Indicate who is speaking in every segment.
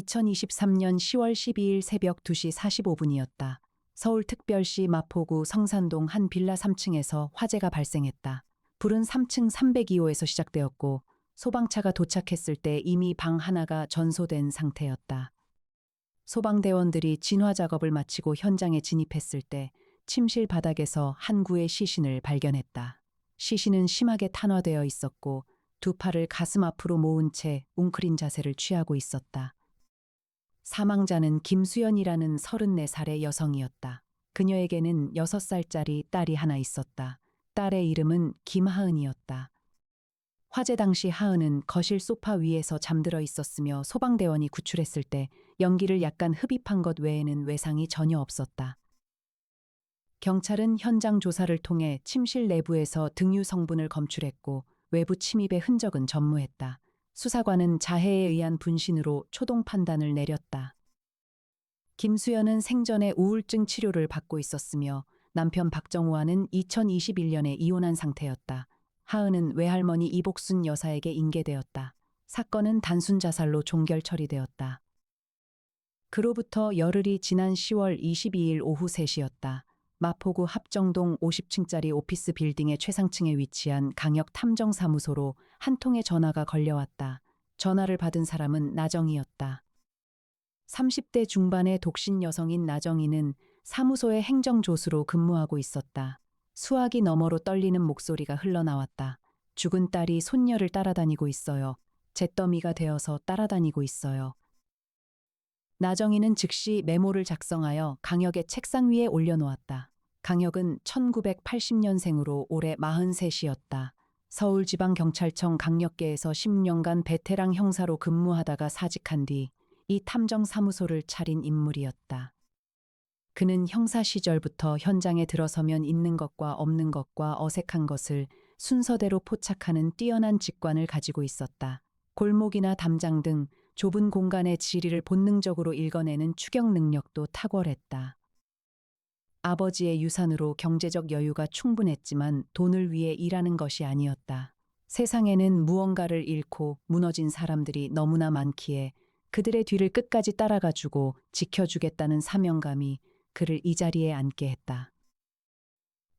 Speaker 1: 2023년 10월 12일 새벽 2시 45분이었다. 서울특별시 마포구 성산동 한 빌라 3층에서 화재가 발생했다. 불은 3층 302호에서 시작되었고 소방차가 도착했을 때 이미 방 하나가 전소된 상태였다. 소방대원들이 진화 작업을 마치고 현장에 진입했을 때 침실 바닥에서 한 구의 시신을 발견했다. 시신은 심하게 탄화되어 있었고 두 팔을 가슴 앞으로 모은 채 웅크린 자세를 취하고 있었다. 사망자는 김수연이라는 34살의 여성이었다. 그녀에게는 6살짜리 딸이 하나 있었다. 딸의 이름은 김하은이었다. 화재 당시 하은은 거실 소파 위에서 잠들어 있었으며 소방대원이 구출했을 때 연기를 약간 흡입한 것 외에는 외상이 전혀 없었다. 경찰은 현장 조사를 통해 침실 내부에서 등유 성분을 검출했고 외부 침입의 흔적은 전무했다. 수사관은 자해에 의한 분신으로 초동 판단을 내렸다. 김수연은 생전에 우울증 치료를 받고 있었으며 남편 박정우와는 2021년에 이혼한 상태였다. 하은은 외할머니 이복순 여사에게 인계되었다. 사건은 단순 자살로 종결 처리되었다. 그로부터 열흘이 지난 10월 22일 오후 3시였다. 마포구 합정동 50층짜리 오피스 빌딩의 최상층에 위치한 강력 탐정사무소로 한 통의 전화가 걸려왔다. 전화를 받은 사람은 나정이였다. 30대 중반의 독신 여성인 나정이는 사무소의 행정조수로 근무하고 있었다. 수화기 너머로 떨리는 목소리가 흘러나왔다. 죽은 딸이 손녀를 따라다니고 있어요. 잿더미가 되어서 따라다니고 있어요. 나정이는 즉시 메모를 작성하여 강혁의 책상 위에 올려놓았다. 강혁은 1980년생으로 올해 43이었다. 서울지방경찰청 강력계에서 10년간 베테랑 형사로 근무하다가 사직한 뒤 이 탐정사무소를 차린 인물이었다. 그는 형사 시절부터 현장에 들어서면 있는 것과 없는 것과 어색한 것을 순서대로 포착하는 뛰어난 직관을 가지고 있었다. 골목이나 담장 등 좁은 공간의 지리를 본능적으로 읽어내는 추격 능력도 탁월했다. 아버지의 유산으로 경제적 여유가 충분했지만 돈을 위해 일하는 것이 아니었다. 세상에는 무언가를 잃고 무너진 사람들이 너무나 많기에 그들의 뒤를 끝까지 따라가주고 지켜주겠다는 사명감이 그를 이 자리에 앉게 했다.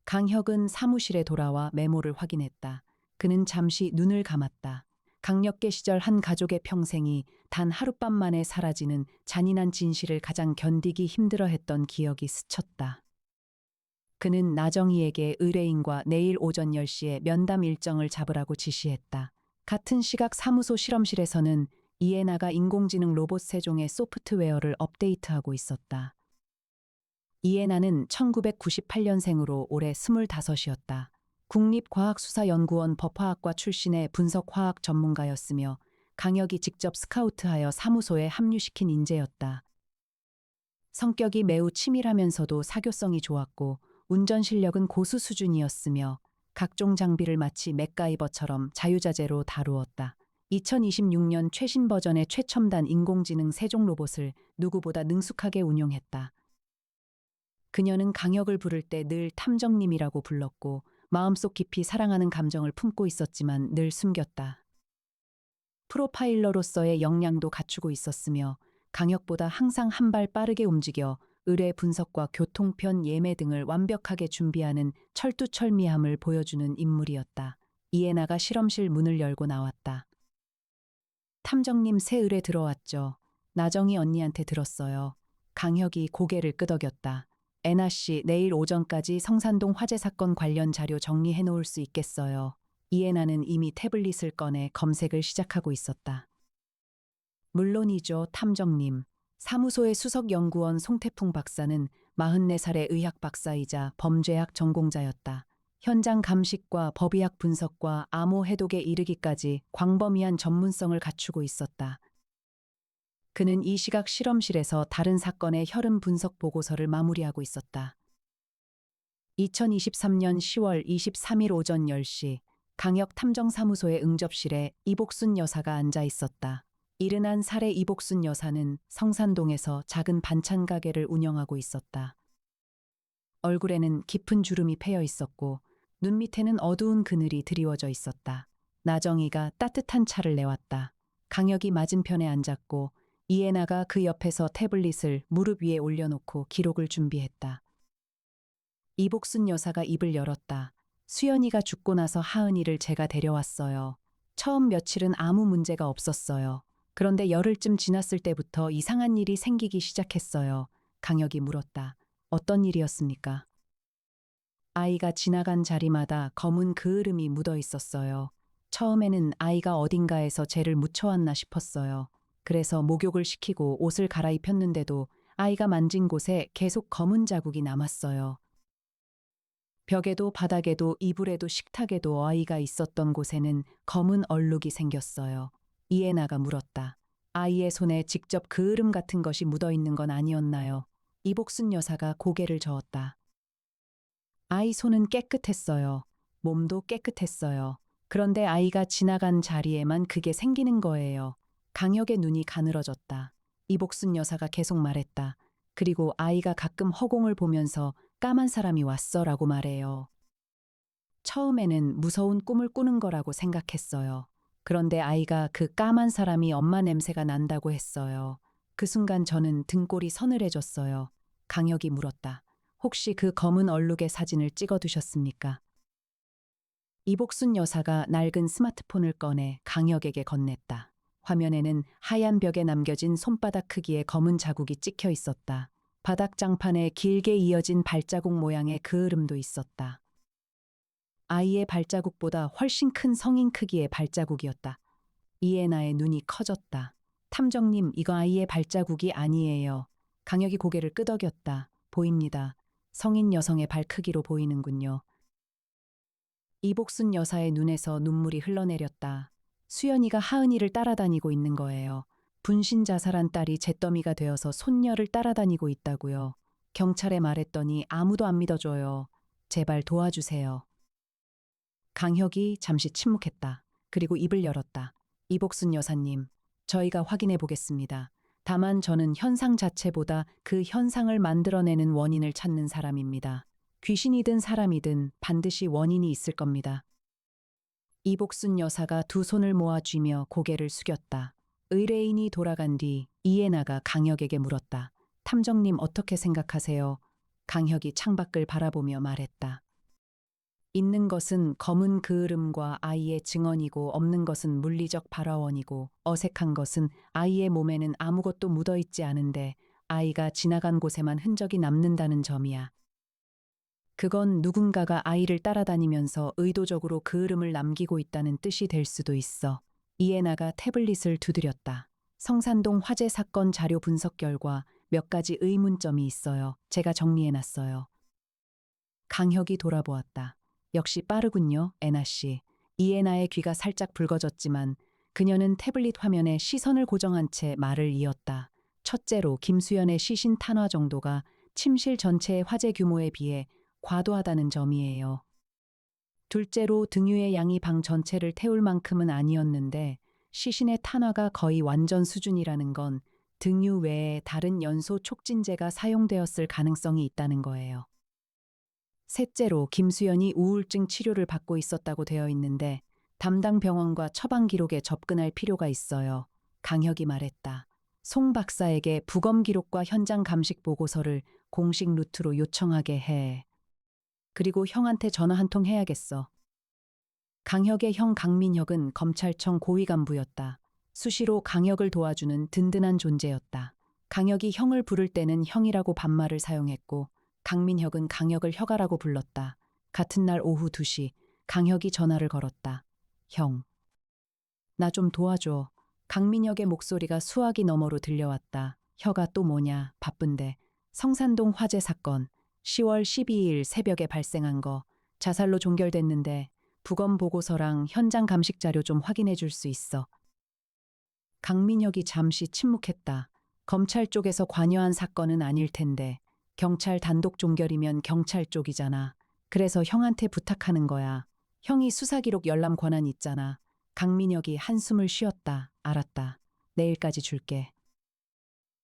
Speaker 1: 강혁은 사무실에 돌아와 메모를 확인했다. 그는 잠시 눈을 감았다. 강력계 시절 한 가족의 평생이 단 하룻밤 만에 사라지는 잔인한 진실을 가장 견디기 힘들어했던 기억이 스쳤다. 그는 나정이에게 의뢰인과 내일 오전 10시에 면담 일정을 잡으라고 지시했다. 같은 시각 사무소 실험실에서는 이에나가 인공지능 로봇 세종의 소프트웨어를 업데이트하고 있었다. 이에나는 1998년생으로 올해 25이었다. 국립과학수사연구원 법화학과 출신의 분석화학 전문가였으며 강혁이 직접 스카우트하여 사무소에 합류시킨 인재였다. 성격이 매우 치밀하면서도 사교성이 좋았고 운전 실력은 고수 수준이었으며 각종 장비를 마치 맥가이버처럼 자유자재로 다루었다. 2026년 최신 버전의 최첨단 인공지능 세종 로봇을 누구보다 능숙하게 운용했다. 그녀는 강혁을 부를 때 늘 탐정님이라고 불렀고 마음속 깊이 사랑하는 감정을 품고 있었지만 늘 숨겼다. 프로파일러로서의 역량도 갖추고 있었으며 강혁보다 항상 한 발 빠르게 움직여 의뢰 분석과 교통편 예매 등을 완벽하게 준비하는 철두철미함을 보여주는 인물이었다. 이에나가 실험실 문을 열고 나왔다. 탐정님 새 의뢰 들어왔죠. 나정이 언니한테 들었어요. 강혁이 고개를 끄덕였다. 애나 씨, 내일 오전까지 성산동 화재 사건 관련 자료 정리해 놓을 수 있겠어요. 이에나는 이미 태블릿을 꺼내 검색을 시작하고 있었다. 물론이죠, 탐정님. 사무소의 수석연구원 송태풍 박사는 44살의 의학 박사이자 범죄학 전공자였다. 현장 감식과 법의학 분석과 암호 해독에 이르기까지 광범위한 전문성을 갖추고 있었다. 그는 이 시각 실험실에서 다른 사건의 혈흔 분석 보고서를 마무리하고 있었다. 2023년 10월 23일 오전 10시 강혁 탐정사무소의 응접실에 이복순 여사가 앉아 있었다. 71살의 이복순 여사는 성산동에서 작은 반찬 가게를 운영하고 있었다. 얼굴에는 깊은 주름이 패여 있었고 눈 밑에는 어두운 그늘이 드리워져 있었다. 나정이가 따뜻한 차를 내왔다. 강혁이 맞은편에 앉았고 이해나가 그 옆에서 태블릿을 무릎 위에 올려놓고 기록을 준비했다. 이복순 여사가 입을 열었다. 수연이가 죽고 나서 하은이를 제가 데려왔어요. 처음 며칠은 아무 문제가 없었어요. 그런데 열흘쯤 지났을 때부터 이상한 일이 생기기 시작했어요. 강혁이 물었다. 어떤 일이었습니까? 아이가 지나간 자리마다 검은 그을음이 묻어 있었어요. 처음에는 아이가 어딘가에서 죄를 묻혀왔나 싶었어요. 그래서 목욕을 시키고 옷을 갈아입혔는데도 아이가 만진 곳에 계속 검은 자국이 남았어요. 벽에도 바닥에도 이불에도 식탁에도 아이가 있었던 곳에는 검은 얼룩이 생겼어요. 이해나가 물었다. 아이의 손에 직접 그을음 같은 것이 묻어 있는 건 아니었나요? 이복순 여사가 고개를 저었다. 아이 손은 깨끗했어요. 몸도 깨끗했어요. 그런데 아이가 지나간 자리에만 그게 생기는 거예요. 강혁의 눈이 가늘어졌다. 이복순 여사가 계속 말했다. 그리고 아이가 가끔 허공을 보면서 까만 사람이 왔어라고 말해요. 처음에는 무서운 꿈을 꾸는 거라고 생각했어요. 그런데 아이가 그 까만 사람이 엄마 냄새가 난다고 했어요. 그 순간 저는 등골이 서늘해졌어요. 강혁이 물었다. 혹시 그 검은 얼룩의 사진을 찍어두셨습니까? 이복순 여사가 낡은 스마트폰을 꺼내 강혁에게 건넸다. 화면에는 하얀 벽에 남겨진 손바닥 크기의 검은 자국이 찍혀 있었다. 바닥 장판에 길게 이어진 발자국 모양의 그을음도 있었다. 아이의 발자국보다 훨씬 큰 성인 크기의 발자국이었다. 이해나의 눈이 커졌다. 탐정님, 이거 아이의 발자국이 아니에요. 강혁이 고개를 끄덕였다. 보입니다. 성인 여성의 발 크기로 보이는군요. 이복순 여사의 눈에서 눈물이 흘러내렸다. 수연이가 하은이를 따라다니고 있는 거예요. 분신 자살한 딸이 잿더미가 되어서 손녀를 따라다니고 있다고요. 경찰에 말했더니 아무도 안 믿어줘요. 제발 도와주세요. 강혁이 잠시 침묵했다. 그리고 입을 열었다. 이복순 여사님, 저희가 확인해 보겠습니다. 다만 저는 현상 자체보다 그 현상을 만들어내는 원인을 찾는 사람입니다. 귀신이든 사람이든 반드시 원인이 있을 겁니다. 이복순 여사가 두 손을 모아 쥐며 고개를 숙였다. 의뢰인이 돌아간 뒤 이해나가 강혁에게 물었다. 탐정님 어떻게 생각하세요? 강혁이 창밖을 바라보며 말했다. 있는 것은 검은 그을음과 아이의 증언이고 없는 것은 물리적 발화원이고 어색한 것은 아이의 몸에는 아무것도 묻어있지 않은데 아이가 지나간 곳에만 흔적이 남는다는 점이야. 그건 누군가가 아이를 따라다니면서 의도적으로 그을음을 남기고 있다는 뜻이 될 수도 있어. 이해나가 태블릿을 두드렸다. 성산동 화재 사건 자료 분석 결과 몇 가지 의문점이 있어요. 제가 정리해놨어요. 강혁이 돌아보았다. 역시 빠르군요, 애나 씨. 이해나의 귀가 살짝 붉어졌지만 그녀는 태블릿 화면에 시선을 고정한 채 말을 이었다. 첫째로 김수연의 시신 탄화 정도가 침실 전체의 화재 규모에 비해 과도하다는 점이에요. 둘째로 등유의 양이 방 전체를 태울 만큼은 아니었는데 시신의 탄화가 거의 완전 수준이라는 건 등유 외에 다른 연소 촉진제가 사용되었을 가능성이 있다는 거예요. 셋째로 김수연이 우울증 치료를 받고 있었다고 되어 있는데 담당 병원과 처방 기록에 접근할 필요가 있어요. 강혁이 말했다. 송 박사에게 부검 기록과 현장 감식 보고서를 공식 루트로 요청하게 해. 그리고 형한테 전화 한 통 해야겠어. 강혁의 형 강민혁은 검찰청 고위 간부였다. 수시로 강혁을 도와주는 든든한 존재였다. 강혁이 형을 부를 때는 형이라고 반말을 사용했고 강민혁은 강혁을 혁아라고 불렀다. 같은 날 오후 2시 강혁이 전화를 걸었다. 형, 나 좀 도와줘. 강민혁의 목소리가 수화기 너머로 들려왔다. 혁아 또 뭐냐, 바쁜데. 성산동 화재 사건, 10월 12일 새벽에 발생한 거, 자살로 종결됐는데 부검 보고서랑 현장 감식 자료 좀 확인해 줄 수 있어. 강민혁이 잠시 침묵했다. 검찰 쪽에서 관여한 사건은 아닐 텐데 경찰 단독 종결이면 경찰 쪽이잖아. 그래서 형한테 부탁하는 거야. 형이 수사기록 열람 권한 있잖아. 강민혁이 한숨을 쉬었다. 알았다. 내일까지 줄게.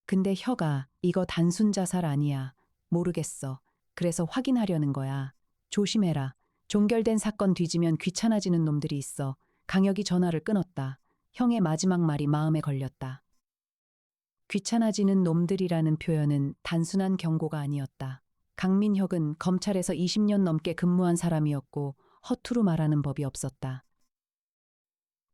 Speaker 1: 근데 혁아, 이거 단순 자살 아니야. 모르겠어. 그래서 확인하려는 거야. 조심해라. 종결된 사건 뒤지면 귀찮아지는 놈들이 있어. 강혁이 전화를 끊었다. 형의 마지막 말이 마음에 걸렸다. 귀찮아지는 놈들이라는 표현은 단순한 경고가 아니었다. 강민혁은 검찰에서 20년 넘게 근무한 사람이었고 허투루 말하는 법이 없었다.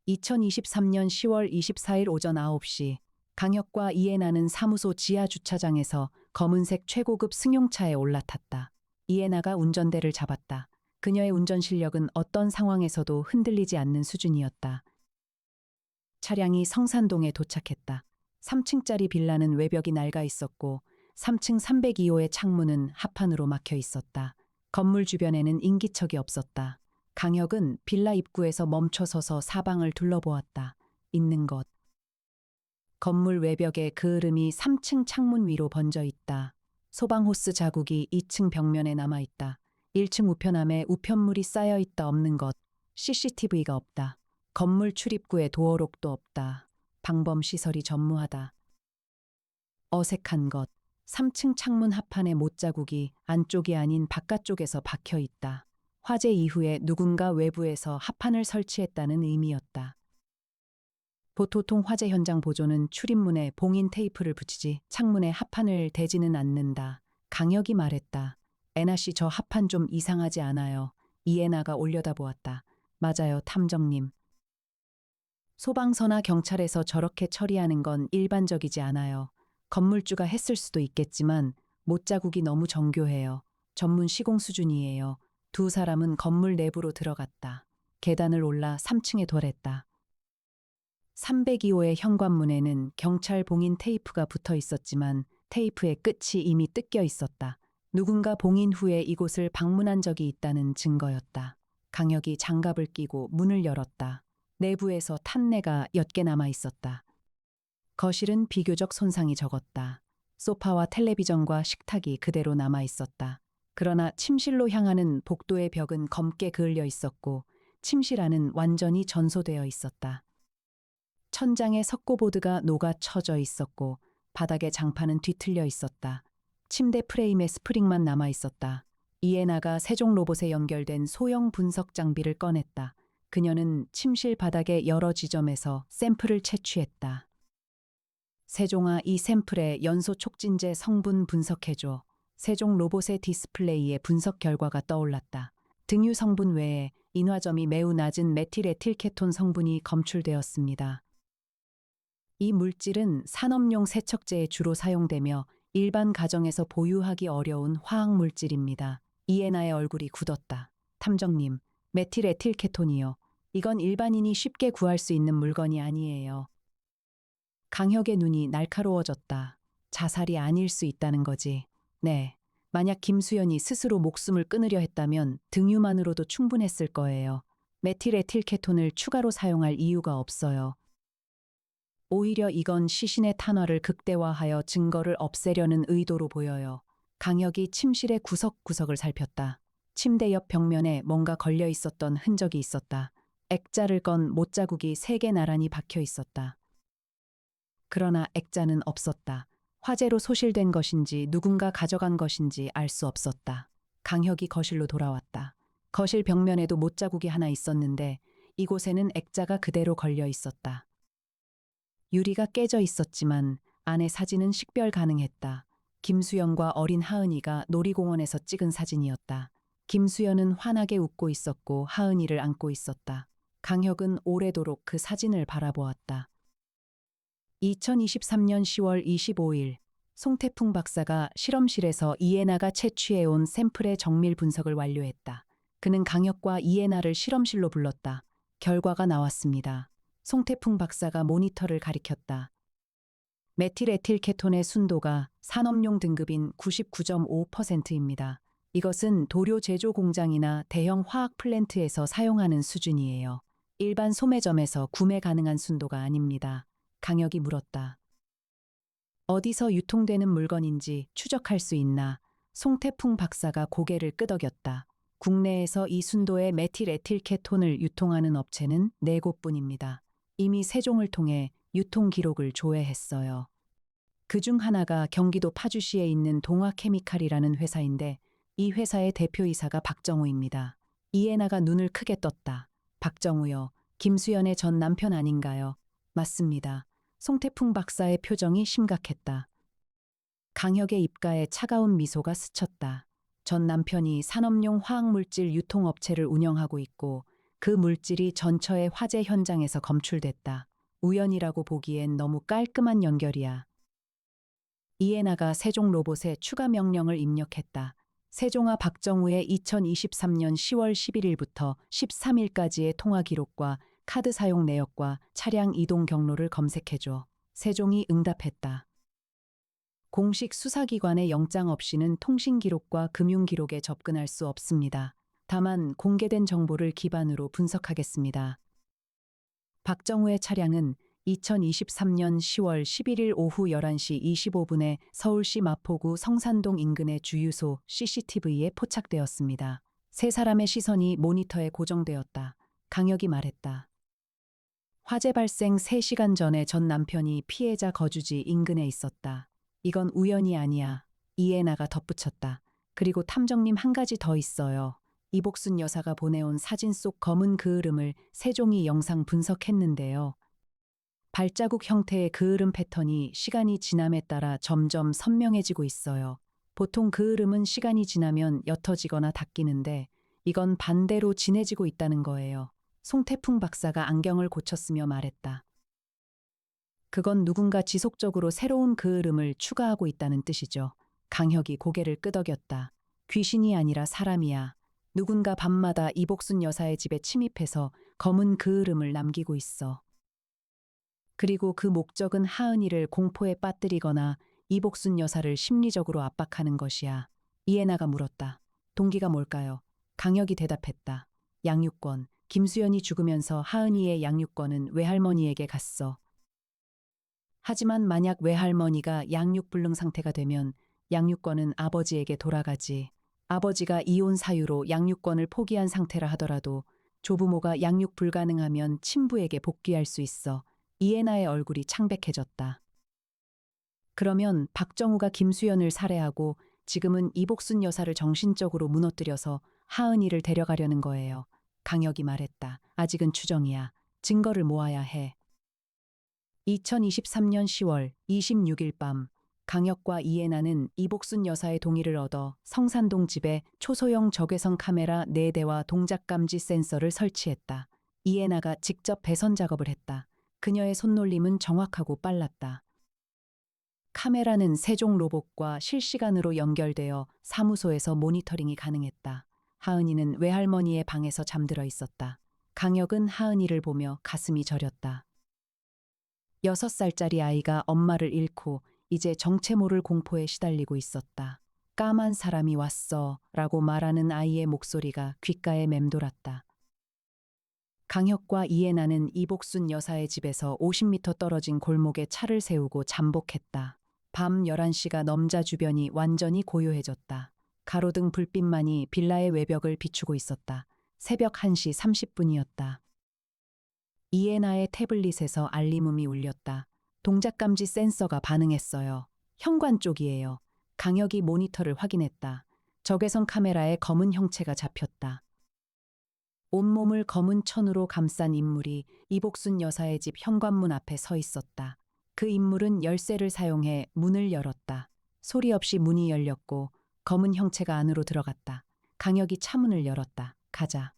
Speaker 1: 2023년 10월 24일 오전 9시 강혁과 이해나는 사무소 지하 주차장에서 검은색 최고급 승용차에 올라탔다. 이해나가 운전대를 잡았다. 그녀의 운전 실력은 어떤 상황에서도 흔들리지 않는 수준이었다. 차량이 성산동에 도착했다. 3층짜리 빌라는 외벽이 낡아 있었고 3층 302호의 창문은 합판으로 막혀 있었다. 건물 주변에는 인기척이 없었다. 강혁은 빌라 입구에서 멈춰서서 사방을 둘러보았다. 있는 것. 건물 외벽에 그을음이 3층 창문 위로 번져 있다. 소방호스 자국이 2층 벽면에 남아 있다. 1층 우편함에 우편물이 쌓여 있다. 없는 것. CCTV가 없다. 건물 출입구에 도어록도 없다. 방범 시설이 전무하다. 어색한 것. 3층 창문 합판에 못자국이 안쪽이 아닌 바깥쪽에서 박혀 있다. 화재 이후에 누군가 외부에서 합판을 설치했다는 의미였다. 보통 화재 현장 보조는 출입문에 봉인 테이프를 붙이지 창문에 합판을 대지는 않는다. 강혁이 말했다. 애나 씨, 저 합판 좀 이상하지 않아요? 이해나가 올려다보았다. 맞아요, 탐정님. 소방서나 경찰에서 저렇게 처리하는 건 일반적이지 않아요. 건물주가 했을 수도 있겠지만 못자국이 너무 정교해요. 전문 시공 수준이에요. 두 사람은 건물 내부로 들어갔다. 계단을 올라 3층에 도달했다. 302호의 현관문에는 경찰 봉인 테이프가 붙어 있었지만 테이프의 끝이 이미 뜯겨 있었다. 누군가 봉인 후에 이곳을 방문한 적이 있다는 증거였다. 강혁이 장갑을 끼고 문을 열었다. 내부에서 탄내가 옅게 남아 있었다. 거실은 비교적 손상이 적었다. 소파와 텔레비전과 식탁이 그대로 남아 있었다. 그러나 침실로 향하는 복도의 벽은 검게 그을려 있었고 침실 안은 완전히 전소되어 있었다. 천장에 석고보드가 녹아 쳐져 있었고 바닥에 장판은 뒤틀려 있었다. 침대 프레임에 스프링만 남아 있었다. 이해나가 세종 로봇에 연결된 소형 분석 장비를 꺼냈다. 그녀는 침실 바닥의 여러 지점에서 샘플을 채취했다. 세종아, 이 샘플의 연소 촉진제 성분 분석해줘. 세종 로봇의 디스플레이에 분석 결과가 떠올랐다. 등유 성분 외에 인화점이 매우 낮은 메틸에틸케톤 성분이 검출되었습니다. 이 물질은 산업용 세척제에 주로 사용되며 일반 가정에서 보유하기 어려운 화학 물질입니다. 이해나의 얼굴이 굳었다. 탐정님, 메틸에틸케톤이요. 이건 일반인이 쉽게 구할 수 있는 물건이 아니에요. 강혁의 눈이 날카로워졌다. 자살이 아닐 수 있다는 거지. 네. 만약 김수연이 스스로 목숨을 끊으려 했다면 등유만으로도 충분했을 거예요. 메틸에틸케톤을 추가로 사용할 이유가 없어요. 오히려 이건 시신의 탄화를 극대화하여 증거를 없애려는 의도로 보여요. 강혁이 침실의 구석구석을 살폈다. 침대 옆 벽면에 뭔가 걸려 있었던 흔적이 있었다. 액자를 건 못자국이 3개 나란히 박혀 있었다. 그러나 액자는 없었다. 화재로 소실된 것인지 누군가 가져간 것인지 알 수 없었다. 강혁이 거실로 돌아왔다. 거실 벽면에도 못자국이 하나 있었는데 이곳에는 액자가 그대로 걸려 있었다. 유리가 깨져 있었지만 안에 사진은 식별 가능했다. 김수연과 어린 하은이가 놀이공원에서 찍은 사진이었다. 김수연은 환하게 웃고 있었고 하은이를 안고 있었다. 강혁은 오래도록 그 사진을 바라보았다. 2023년 10월 25일 송태풍 박사가 실험실에서 이해나가 채취해온 샘플의 정밀 분석을 완료했다. 그는 강혁과 이해나를 실험실로 불렀다. 결과가 나왔습니다. 송태풍 박사가 모니터를 가리켰다. 메틸에틸케톤의 순도가 산업용 등급인 99.5%입니다. 이것은 도료 제조 공장이나 대형 화학 플랜트에서 사용하는 수준이에요. 일반 소매점에서 구매 가능한 순도가 아닙니다. 강혁이 물었다. 어디서 유통되는 물건인지 추적할 수 있나? 송태풍 박사가 고개를 끄덕였다. 국내에서 이 순도의 메틸에틸케톤을 유통하는 업체는 4곳뿐입니다. 이미 세종을 통해 유통 기록을 조회했어요. 그중 하나가 경기도 파주시에 있는 동화케미칼이라는 회사인데 이 회사의 대표이사가 박정우입니다. 이해나가 눈을 크게 떴다. 박정우요. 김수연의 전 남편 아닌가요? 맞습니다. 송태풍 박사의 표정이 심각했다. 강혁의 입가에 차가운 미소가 스쳤다. 전 남편이 산업용 화학물질 유통업체를 운영하고 있고 그 물질이 전처의 화재 현장에서 검출됐다. 우연이라고 보기엔 너무 깔끔한 연결이야. 이해나가 세종 로봇에 추가 명령을 입력했다. 세종아 박정우의 2023년 10월 11일부터 13일까지의 통화 기록과 카드 사용 내역과 차량 이동 경로를 검색해줘. 세종이 응답했다. 공식 수사기관의 영장 없이는 통신 기록과 금융 기록에 접근할 수 없습니다. 다만 공개된 정보를 기반으로 분석하겠습니다. 박정우의 차량은 2023년 10월 11일 오후 11시 25분에 서울시 마포구 성산동 인근의 주유소 CCTV에 포착되었습니다. 세 사람의 시선이 모니터에 고정되었다. 강혁이 말했다. 화재 발생 3시간 전에 전 남편이 피해자 거주지 인근에 있었다. 이건 우연이 아니야. 이해나가 덧붙였다. 그리고 탐정님 한 가지 더 있어요. 이복순 여사가 보내온 사진 속 검은 그을음을 세종이 영상 분석했는데요. 발자국 형태의 그을음 패턴이 시간이 지남에 따라 점점 선명해지고 있어요. 보통 그을음은 시간이 지나면 옅어지거나 닦이는데 이건 반대로 진해지고 있다는 거예요. 송태풍 박사가 안경을 고쳤으며 말했다. 그건 누군가 지속적으로 새로운 그을음을 추가하고 있다는 뜻이죠. 강혁이 고개를 끄덕였다. 귀신이 아니라 사람이야. 누군가 밤마다 이복순 여사의 집에 침입해서 검은 그을음을 남기고 있어. 그리고 그 목적은 하은이를 공포에 빠뜨리거나 이복순 여사를 심리적으로 압박하는 것이야. 이해나가 물었다. 동기가 뭘까요? 강혁이 대답했다. 양육권. 김수연이 죽으면서 하은이의 양육권은 외할머니에게 갔어. 하지만 만약 외할머니가 양육불능 상태가 되면 양육권은 아버지에게 돌아가지. 아버지가 이혼 사유로 양육권을 포기한 상태라 하더라도 조부모가 양육 불가능하면 친부에게 복귀할 수 있어. 이해나의 얼굴이 창백해졌다. 그러면 박정우가 김수연을 살해하고 지금은 이복순 여사를 정신적으로 무너뜨려서 하은이를 데려가려는 거예요. 강혁이 말했다. 아직은 추정이야. 증거를 모아야 해. 2023년 10월 26일 밤 강혁과 이해나는 이복순 여사의 동의를 얻어 성산동 집에 초소형 적외선 카메라 4대와 동작 감지 센서를 설치했다. 이해나가 직접 배선 작업을 했다. 그녀의 손놀림은 정확하고 빨랐다. 카메라는 세종 로봇과 실시간으로 연결되어 사무소에서 모니터링이 가능했다. 하은이는 외할머니의 방에서 잠들어 있었다. 강혁은 하은이를 보며 가슴이 저렸다. 6살짜리 아이가 엄마를 잃고 이제 정체 모를 공포에 시달리고 있었다. 까만 사람이 왔어 라고 말하는 아이의 목소리가 귓가에 맴돌았다. 강혁과 이해나는 이복순 여사의 집에서 50m 떨어진 골목에 차를 세우고 잠복했다. 밤 11시가 넘자 주변이 완전히 고요해졌다. 가로등 불빛만이 빌라의 외벽을 비추고 있었다. 새벽 1시 30분이었다. 이해나의 태블릿에서 알림음이 울렸다. 동작감지 센서가 반응했어요. 현관 쪽이에요. 강혁이 모니터를 확인했다. 적외선 카메라에 검은 형체가 잡혔다. 온몸을 검은 천으로 감싼 인물이 이복순 여사의 집 현관문 앞에 서 있었다. 그 인물은 열쇠를 사용해 문을 열었다. 소리 없이 문이 열렸고 검은 형체가 안으로 들어갔다. 강혁이 차문을 열었다. 가자.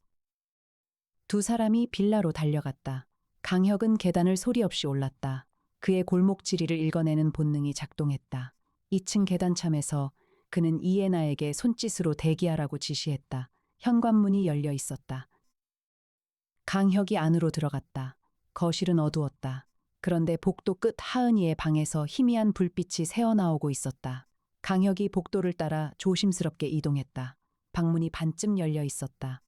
Speaker 1: 두 사람이 빌라로 달려갔다. 강혁은 계단을 소리 없이 올랐다. 그의 골목 지리를 읽어내는 본능이 작동했다. 2층 계단참에서 그는 이해나에게 손짓으로 대기하라고 지시했다. 현관문이 열려 있었다. 강혁이 안으로 들어갔다. 거실은 어두웠다. 그런데 복도 끝 하은이의 방에서 희미한 불빛이 새어나오고 있었다. 강혁이 복도를 따라 조심스럽게 이동했다. 방문이 반쯤 열려 있었다.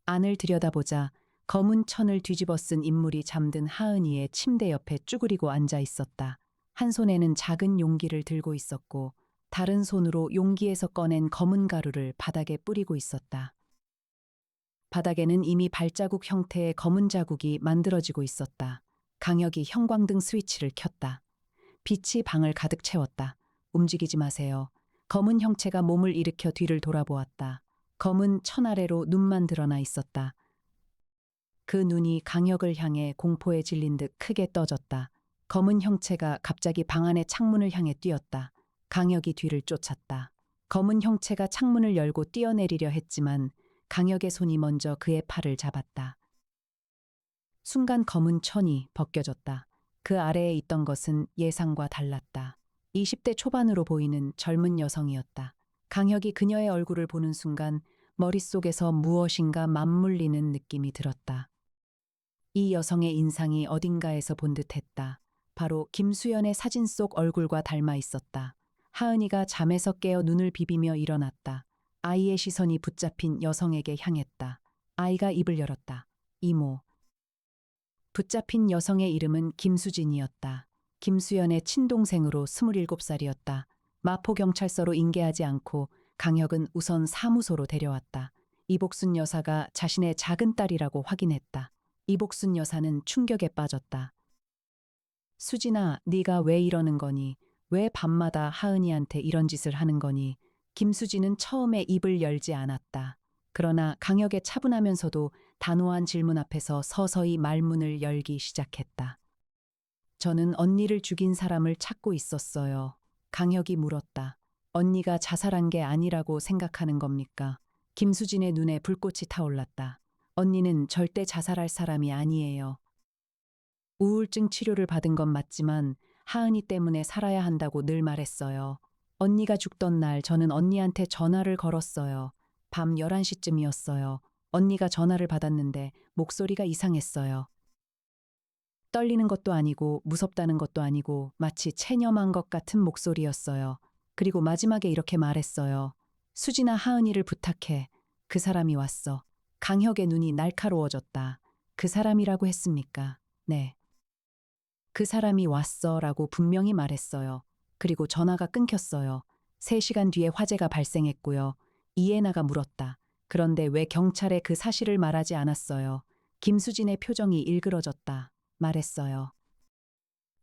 Speaker 1: 안을 들여다보자 검은 천을 뒤집어 쓴 인물이 잠든 하은이의 침대 옆에 쭈그리고 앉아 있었다. 한 손에는 작은 용기를 들고 있었고 다른 손으로 용기에서 꺼낸 검은 가루를 바닥에 뿌리고 있었다. 바닥에는 이미 발자국 형태의 검은 자국이 만들어지고 있었다. 강혁이 형광등 스위치를 켰다. 빛이 방을 가득 채웠다. 움직이지 마세요. 검은 형체가 몸을 일으켜 뒤를 돌아보았다. 검은 천 아래로 눈만 드러나 있었다. 그 눈이 강혁을 향해 공포에 질린 듯 크게 떠졌다. 검은 형체가 갑자기 방 안의 창문을 향해 뛰었다. 강혁이 뒤를 쫓았다. 검은 형체가 창문을 열고 뛰어내리려 했지만 강혁의 손이 먼저 그의 팔을 잡았다. 순간 검은 천이 벗겨졌다. 그 아래에 있던 것은 예상과 달랐다. 20대 초반으로 보이는 젊은 여성이었다. 강혁이 그녀의 얼굴을 보는 순간 머릿속에서 무엇인가 맞물리는 느낌이 들었다. 이 여성의 인상이 어딘가에서 본 듯했다. 바로 김수연의 사진 속 얼굴과 닮아 있었다. 하은이가 잠에서 깨어 눈을 비비며 일어났다. 아이의 시선이 붙잡힌 여성에게 향했다. 아이가 입을 열었다. 이모. 붙잡힌 여성의 이름은 김수진이었다. 김수연의 친동생으로 27살이었다. 마포경찰서로 인계하지 않고 강혁은 우선 사무소로 데려왔다. 이복순 여사가 자신의 작은 딸이라고 확인했다. 이복순 여사는 충격에 빠졌다. 수진아, 네가 왜 이러는 거니? 왜 밤마다 하은이한테 이런 짓을 하는 거니? 김수진은 처음에 입을 열지 않았다. 그러나 강혁의 차분하면서도 단호한 질문 앞에서 서서히 말문을 열기 시작했다. 저는 언니를 죽인 사람을 찾고 있었어요. 강혁이 물었다. 언니가 자살한 게 아니라고 생각하는 겁니까? 김수진의 눈에 불꽃이 타올랐다. 언니는 절대 자살할 사람이 아니에요. 우울증 치료를 받은 건 맞지만 하은이 때문에 살아야 한다고 늘 말했어요. 언니가 죽던 날 저는 언니한테 전화를 걸었어요. 밤 11시쯤이었어요. 언니가 전화를 받았는데 목소리가 이상했어요. 떨리는 것도 아니고 무섭다는 것도 아니고 마치 체념한 것 같은 목소리였어요. 그리고 마지막에 이렇게 말했어요. 수진아, 하은이를 부탁해. 그 사람이 왔어. 강혁의 눈이 날카로워졌다. 그 사람이라고 했습니까? 네. 그 사람이 왔어 라고 분명히 말했어요. 그리고 전화가 끊겼어요. 3시간 뒤에 화재가 발생했고요. 이해나가 물었다. 그런데 왜 경찰에 그 사실을 말하지 않았어요? 김수진의 표정이 일그러졌다. 말했어요.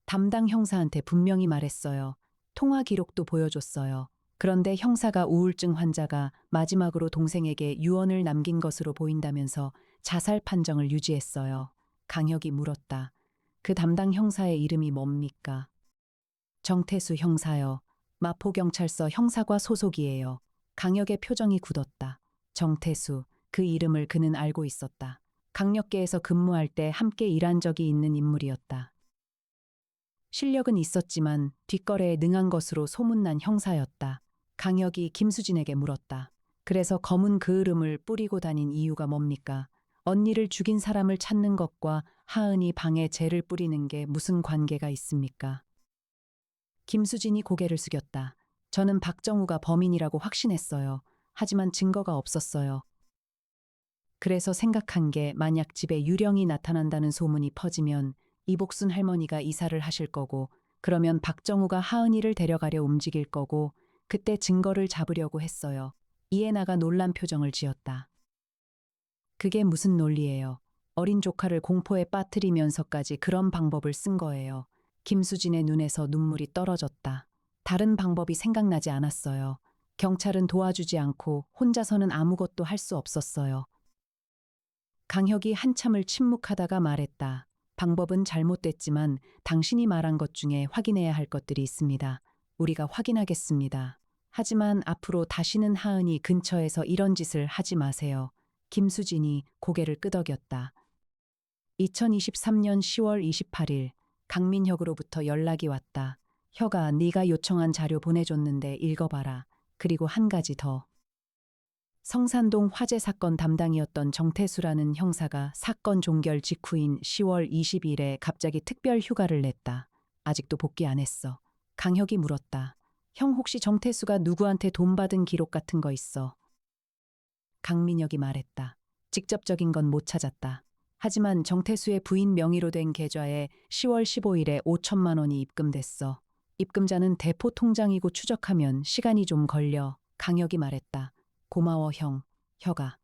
Speaker 1: 담당 형사한테 분명히 말했어요. 통화 기록도 보여줬어요. 그런데 형사가 우울증 환자가 마지막으로 동생에게 유언을 남긴 것으로 보인다면서 자살 판정을 유지했어요. 강혁이 물었다. 그 담당 형사의 이름이 뭡니까? 정태수 형사요. 마포경찰서 형사과 소속이에요. 강혁의 표정이 굳었다. 정태수, 그 이름을 그는 알고 있었다. 강력계에서 근무할 때 함께 일한 적이 있는 인물이었다. 실력은 있었지만 뒷거래에 능한 것으로 소문난 형사였다. 강혁이 김수진에게 물었다. 그래서 검은 그을음을 뿌리고 다닌 이유가 뭡니까? 언니를 죽인 사람을 찾는 것과 하은이 방에 재를 뿌리는 게 무슨 관계가 있습니까? 김수진이 고개를 숙였다. 저는 박정우가 범인이라고 확신했어요. 하지만 증거가 없었어요. 그래서 생각한 게 만약 집에 유령이 나타난다는 소문이 퍼지면 이복순 할머니가 이사를 하실 거고 그러면 박정우가 하은이를 데려가려 움직일 거고 그때 증거를 잡으려고 했어요. 이해나가 놀란 표정을 지었다. 그게 무슨 논리예요? 어린 조카를 공포에 빠뜨리면서까지 그런 방법을 쓴 거예요. 김수진의 눈에서 눈물이 떨어졌다. 다른 방법이 생각나지 않았어요. 경찰은 도와주지 않고 혼자서는 아무것도 할 수 없었어요. 강혁이 한참을 침묵하다가 말했다. 방법은 잘못됐지만 당신이 말한 것 중에 확인해야 할 것들이 있습니다. 우리가 확인하겠습니다. 하지만 앞으로 다시는 하은이 근처에서 이런 짓을 하지 마세요. 김수진이 고개를 끄덕였다. 2023년 10월 28일 강민혁으로부터 연락이 왔다. 혁아, 네가 요청한 자료 보내줬는데 읽어봐라. 그리고 한 가지 더. 성산동 화재 사건 담당이었던 정태수라는 형사가 사건 종결 직후인 10월 20일에 갑자기 특별 휴가를 냈다. 아직도 복귀 안 했어. 강혁이 물었다. 형, 혹시 정태수가 누구한테 돈 받은 기록 같은 거 있어? 강민혁이 말했다. 직접적인 건 못 찾았다. 하지만 정태수의 부인 명의로 된 계좌에 10월 15일에 5천만 원이 입금됐어. 입금자는 대포 통장이고 추적하면 시간이 좀 걸려. 강혁이 말했다. 고마워 형, 혁아.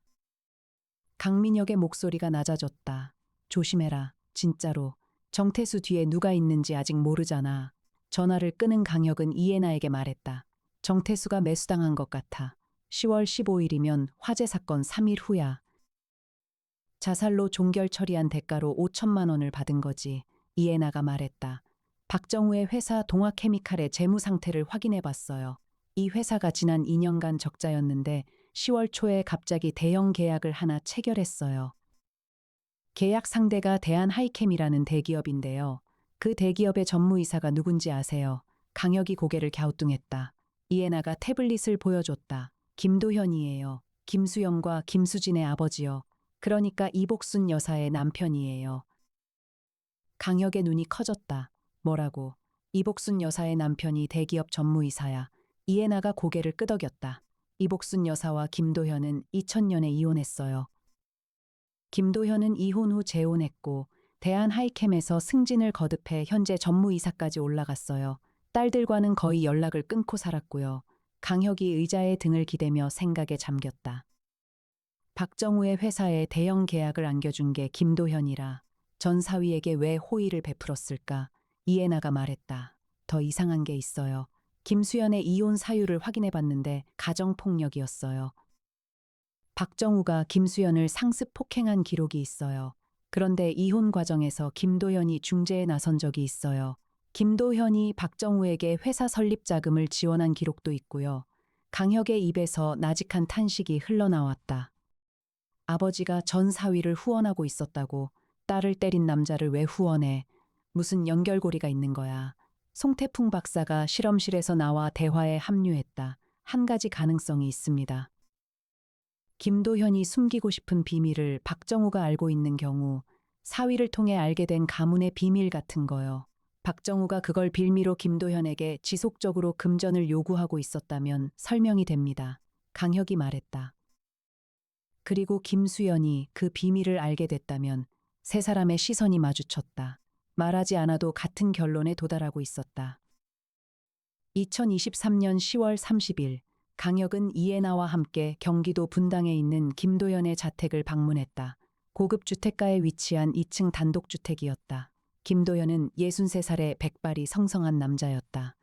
Speaker 1: 강민혁의 목소리가 낮아졌다. 조심해라, 진짜로. 정태수 뒤에 누가 있는지 아직 모르잖아. 전화를 끊은 강혁은 이해나에게 말했다. 정태수가 매수당한 것 같아. 10월 15일이면 화재 사건 3일 후야. 자살로 종결 처리한 대가로 5천만 원을 받은 거지. 이해나가 말했다. 박정우의 회사 동화케미칼의 재무 상태를 확인해 봤어요. 이 회사가 지난 2년간 적자였는데 10월 초에 갑자기 대형 계약을 하나 체결했어요. 계약 상대가 대한하이캠이라는 대기업인데요. 그 대기업의 전무이사가 누군지 아세요? 강혁이 고개를 갸우뚱했다. 이해나가 태블릿을 보여줬다. 김도현이에요. 김수영과 김수진의 아버지요. 그러니까 이복순 여사의 남편이에요. 강혁의 눈이 커졌다. 뭐라고? 이복순 여사의 남편이 대기업 전무이사야. 이해나가 고개를 끄덕였다. 이복순 여사와 김도현은 2000년에 이혼했어요. 김도현은 이혼 후 재혼했고 대한하이캠에서 승진을 거듭해 현재 전무이사까지 올라갔어요. 딸들과는 거의 연락을 끊고 살았고요. 강혁이 의자에 등을 기대며 생각에 잠겼다. 박정우의 회사에 대형 계약을 안겨준 게 김도현이라 전 사위에게 왜 호의를 베풀었을까? 이해나가 말했다. 더 이상한 게 있어요. 김수연의 이혼 사유를 확인해 봤는데 가정폭력이었어요. 박정우가 김수연을 상습 폭행한 기록이 있어요. 그런데 이혼 과정에서 김도현이 중재에 나선 적이 있어요. 김도현이 박정우에게 회사 설립 자금을 지원한 기록도 있고요. 강혁의 입에서 나직한 탄식이 흘러나왔다. 아버지가 전 사위를 후원하고 있었다고. 딸을 때린 남자를 왜 후원해? 무슨 연결고리가 있는 거야. 송태풍 박사가 실험실에서 나와 대화에 합류했다. 한 가지 가능성이 있습니다. 김도현이 숨기고 싶은 비밀을 박정우가 알고 있는 경우 사위를 통해 알게 된 가문의 비밀 같은 거요. 박정우가 그걸 빌미로 김도현에게 지속적으로 금전을 요구하고 있었다면 설명이 됩니다. 강혁이 말했다. 그리고 김수연이 그 비밀을 알게 됐다면 세 사람의 시선이 마주쳤다. 말하지 않아도 같은 결론에 도달하고 있었다. 2023년 10월 30일 강혁은 이해나와 함께 경기도 분당에 있는 김도현의 자택을 방문했다. 고급 주택가에 위치한 2층 단독주택이었다. 김도현은 63살의 백발이 성성한 남자였다.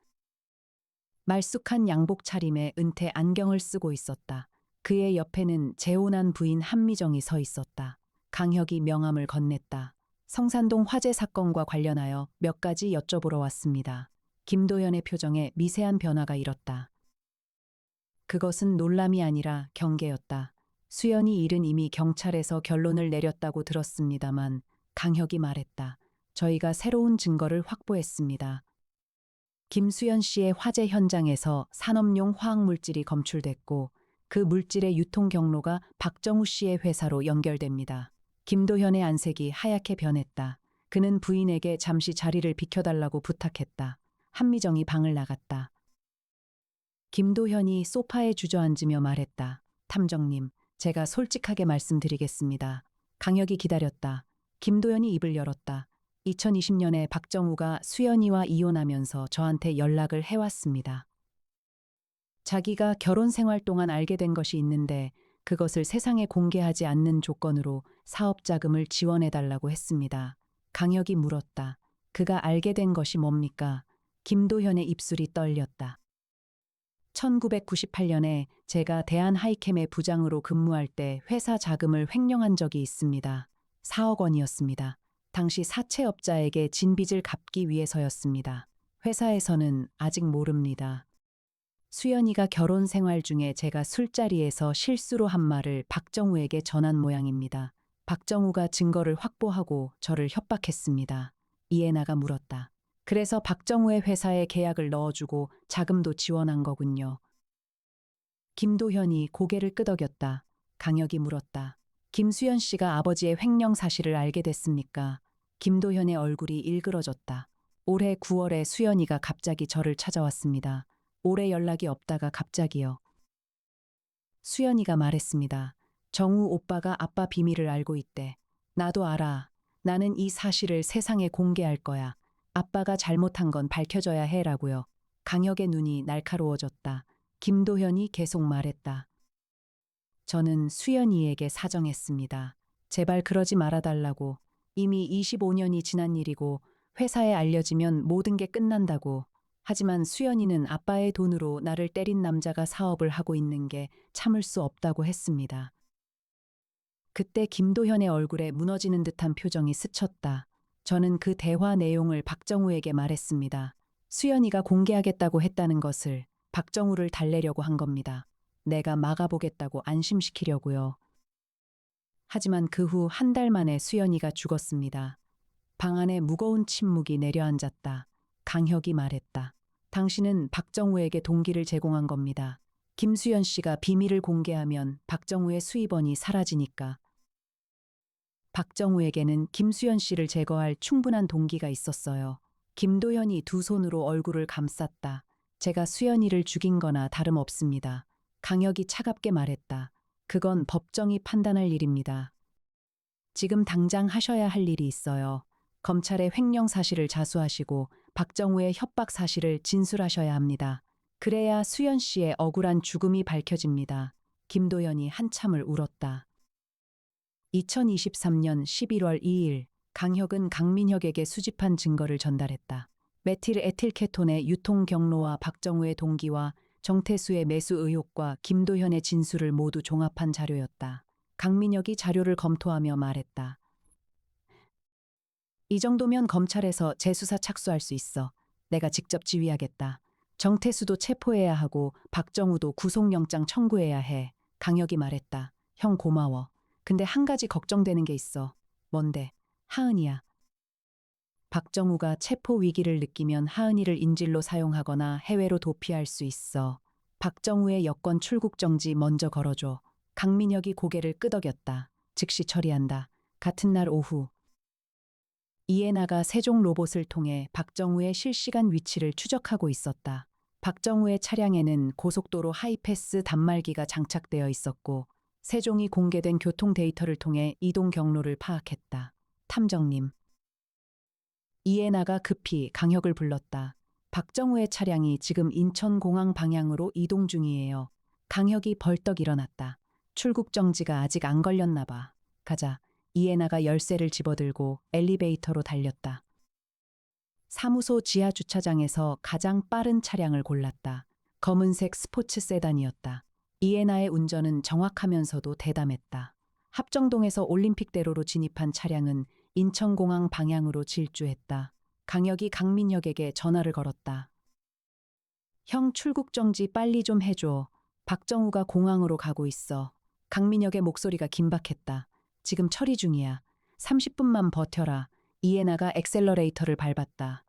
Speaker 1: 말쑥한 양복 차림에 은퇴 안경을 쓰고 있었다. 그의 옆에는 재혼한 부인 한미정이 서 있었다. 강혁이 명함을 건넸다. 성산동 화재 사건과 관련하여 몇 가지 여쭤보러 왔습니다. 김도현의 표정에 미세한 변화가 일었다. 그것은 놀람이 아니라 경계였다. 수연이 일은 이미 경찰에서 결론을 내렸다고 들었습니다만 강혁이 말했다. 저희가 새로운 증거를 확보했습니다. 김수연 씨의 화재 현장에서 산업용 화학물질이 검출됐고 그 물질의 유통 경로가 박정우 씨의 회사로 연결됩니다. 김도현의 안색이 하얗게 변했다. 그는 부인에게 잠시 자리를 비켜달라고 부탁했다. 한미정이 방을 나갔다. 김도현이 소파에 주저앉으며 말했다. 탐정님, 제가 솔직하게 말씀드리겠습니다. 강혁이 기다렸다. 김도현이 입을 열었다. 2020년에 박정우가 수연이와 이혼하면서 저한테 연락을 해왔습니다. 자기가 결혼 생활 동안 알게 된 것이 있는데 그것을 세상에 공개하지 않는 조건으로 사업 자금을 지원해달라고 했습니다. 강혁이 물었다. 그가 알게 된 것이 뭡니까? 김도현의 입술이 떨렸다. 1998년에 제가 대한하이캠의 부장으로 근무할 때 회사 자금을 횡령한 적이 있습니다. 4억 원이었습니다. 당시 사채업자에게 진 빚을 갚기 위해서였습니다. 회사에서는 아직 모릅니다. 수연이가 결혼 생활 중에 제가 술자리에서 실수로 한 말을 박정우에게 전한 모양입니다. 박정우가 증거를 확보하고 저를 협박했습니다. 이해나가 물었다. 그래서 박정우의 회사에 계약을 넣어주고 자금도 지원한 거군요. 김도현이 고개를 끄덕였다. 강혁이 물었다. 김수연 씨가 아버지의 횡령 사실을 알게 됐습니까? 김도현의 얼굴이 일그러졌다. 올해 9월에 수연이가 갑자기 저를 찾아왔습니다. 오래 연락이 없다가 갑자기요. 수연이가 말했습니다. 정우 오빠가 아빠 비밀을 알고 있대. 나도 알아. 나는 이 사실을 세상에 공개할 거야. 아빠가 잘못한 건 밝혀져야 해라고요. 강혁의 눈이 날카로워졌다. 김도현이 계속 말했다. 저는 수연이에게 사정했습니다. 제발 그러지 말아달라고. 이미 25년이 지난 일이고 회사에 알려지면 모든 게 끝난다고. 하지만 수연이는 아빠의 돈으로 나를 때린 남자가 사업을 하고 있는 게 참을 수 없다고 했습니다. 그때 김도현의 얼굴에 무너지는 듯한 표정이 스쳤다. 저는 그 대화 내용을 박정우에게 말했습니다. 수연이가 공개하겠다고 했다는 것을 박정우를 달래려고 한 겁니다. 내가 막아보겠다고 안심시키려고요. 하지만 그 후 한 달 만에 수연이가 죽었습니다. 방 안에 무거운 침묵이 내려앉았다. 강혁이 말했다. 당신은 박정우에게 동기를 제공한 겁니다. 김수연 씨가 비밀을 공개하면 박정우의 수입원이 사라지니까. 박정우에게는 김수연 씨를 제거할 충분한 동기가 있었어요. 김도현이 두 손으로 얼굴을 감쌌다. 제가 수연이를 죽인 거나 다름없습니다. 강혁이 차갑게 말했다. 그건 법정이 판단할 일입니다. 지금 당장 하셔야 할 일이 있어요. 검찰의 횡령 사실을 자수하시고 박정우의 협박 사실을 진술하셔야 합니다. 그래야 수연 씨의 억울한 죽음이 밝혀집니다. 김도연이 한참을 울었다. 2023년 11월 2일 강혁은 강민혁에게 수집한 증거를 전달했다. 메틸 에틸케톤의 유통 경로와 박정우의 동기와 정태수의 매수 의혹과 김도현의 진술을 모두 종합한 자료였다. 강민혁이 자료를 검토하며 말했다. 이 정도면 검찰에서 재수사 착수할 수 있어. 내가 직접 지휘하겠다. 정태수도 체포해야 하고 박정우도 구속영장 청구해야 해. 강혁이 말했다. 형 고마워. 근데 한 가지 걱정되는 게 있어. 뭔데? 하은이야. 박정우가 체포 위기를 느끼면 하은이를 인질로 사용하거나 해외로 도피할 수 있어. 박정우의 여권 출국 정지 먼저 걸어줘. 강민혁이 고개를 끄덕였다. 즉시 처리한다. 같은 날 오후. 이해나가 세종 로봇을 통해 박정우의 실시간 위치를 추적하고 있었다. 박정우의 차량에는 고속도로 하이패스 단말기가 장착되어 있었고 세종이 공개된 교통 데이터를 통해 이동 경로를 파악했다. 탐정님. 이해나가 급히 강혁을 불렀다. 박정우의 차량이 지금 인천공항 방향으로 이동 중이에요. 강혁이 벌떡 일어났다. 출국 정지가 아직 안 걸렸나 봐. 가자. 이해나가 열쇠를 집어들고 엘리베이터로 달렸다. 사무소 지하 주차장에서 가장 빠른 차량을 골랐다. 검은색 스포츠 세단이었다. 이해나의 운전은 정확하면서도 대담했다. 합정동에서 올림픽대로로 진입한 차량은 인천공항 방향으로 질주했다. 강혁이 강민혁에게 전화를 걸었다. 형 출국 정지 빨리 좀 해줘. 박정우가 공항으로 가고 있어. 강민혁의 목소리가 긴박했다. 지금 처리 중이야. 30분만 버텨라. 이해나가 엑셀러레이터를 밟았다.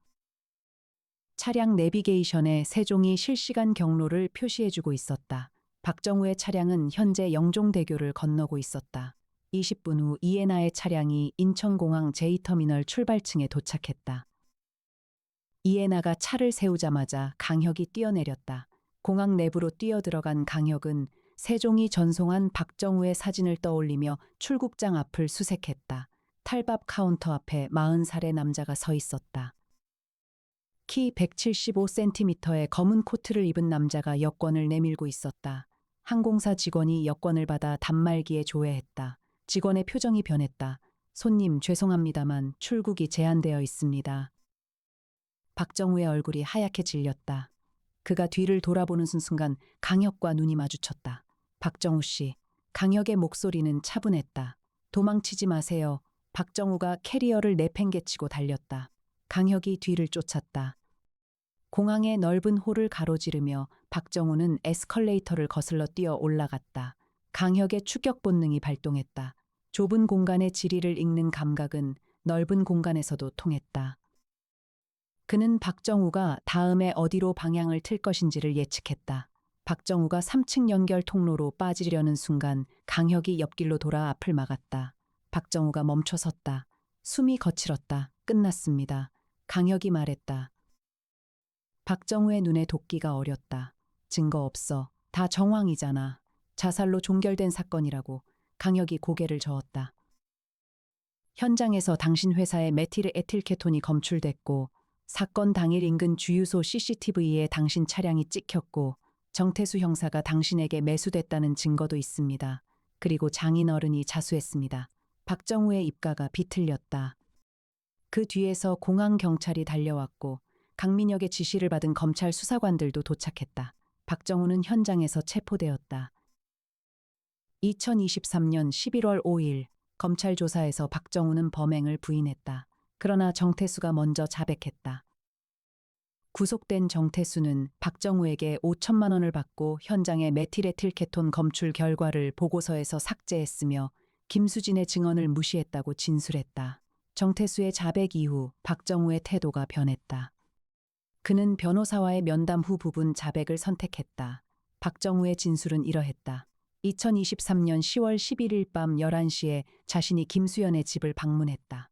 Speaker 1: 차량 내비게이션에 세종이 실시간 경로를 표시해주고 있었다. 박정우의 차량은 현재 영종대교를 건너고 있었다. 20분 후 이해나의 차량이 인천공항 제2터미널 출발층에 도착했다. 이해나가 차를 세우자마자 강혁이 뛰어내렸다. 공항 내부로 뛰어들어간 강혁은 세종이 전송한 박정우의 사진을 떠올리며 출국장 앞을 수색했다. 탈밥 카운터 앞에 40살의 남자가 서 있었다. 키 175cm의 검은 코트를 입은 남자가 여권을 내밀고 있었다. 항공사 직원이 여권을 받아 단말기에 조회했다. 직원의 표정이 변했다. 손님, 죄송합니다만 출국이 제한되어 있습니다. 박정우의 얼굴이 하얗게 질렸다. 그가 뒤를 돌아보는 순간 강혁과 눈이 마주쳤다. 박정우 씨, 강혁의 목소리는 차분했다. 도망치지 마세요. 박정우가 캐리어를 내팽개치고 달렸다. 강혁이 뒤를 쫓았다. 공항의 넓은 홀을 가로지르며 박정우는 에스컬레이터를 거슬러 뛰어 올라갔다. 강혁의 추격 본능이 발동했다. 좁은 공간의 지리를 읽는 감각은 넓은 공간에서도 통했다. 그는 박정우가 다음에 어디로 방향을 틀 것인지를 예측했다. 박정우가 3층 연결 통로로 빠지려는 순간 강혁이 옆길로 돌아 앞을 막았다. 박정우가 멈춰섰다. 숨이 거칠었다. 끝났습니다. 강혁이 말했다. 박정우의 눈에 도끼가 어렸다. 증거 없어. 다 정황이잖아. 자살로 종결된 사건이라고. 강혁이 고개를 저었다. 현장에서 당신 회사의 메틸 에틸케톤이 검출됐고 사건 당일 인근 주유소 CCTV에 당신 차량이 찍혔고 정태수 형사가 당신에게 매수됐다는 증거도 있습니다. 그리고 장인어른이 자수했습니다. 박정우의 입가가 비틀렸다. 그 뒤에서 공항 경찰이 달려왔고 강민혁의 지시를 받은 검찰 수사관들도 도착했다. 박정우는 현장에서 체포되었다. 2023년 11월 5일 검찰 조사에서 박정우는 범행을 부인했다. 그러나 정태수가 먼저 자백했다. 구속된 정태수는 박정우에게 5천만 원을 받고 현장의 메틸에틸케톤 검출 결과를 보고서에서 삭제했으며 김수진의 증언을 무시했다고 진술했다. 정태수의 자백 이후 박정우의 태도가 변했다. 그는 변호사와의 면담 후 부분 자백을 선택했다. 박정우의 진술은 이러했다. 2023년 10월 11일 밤 11시에 자신이 김수연의 집을 방문했다.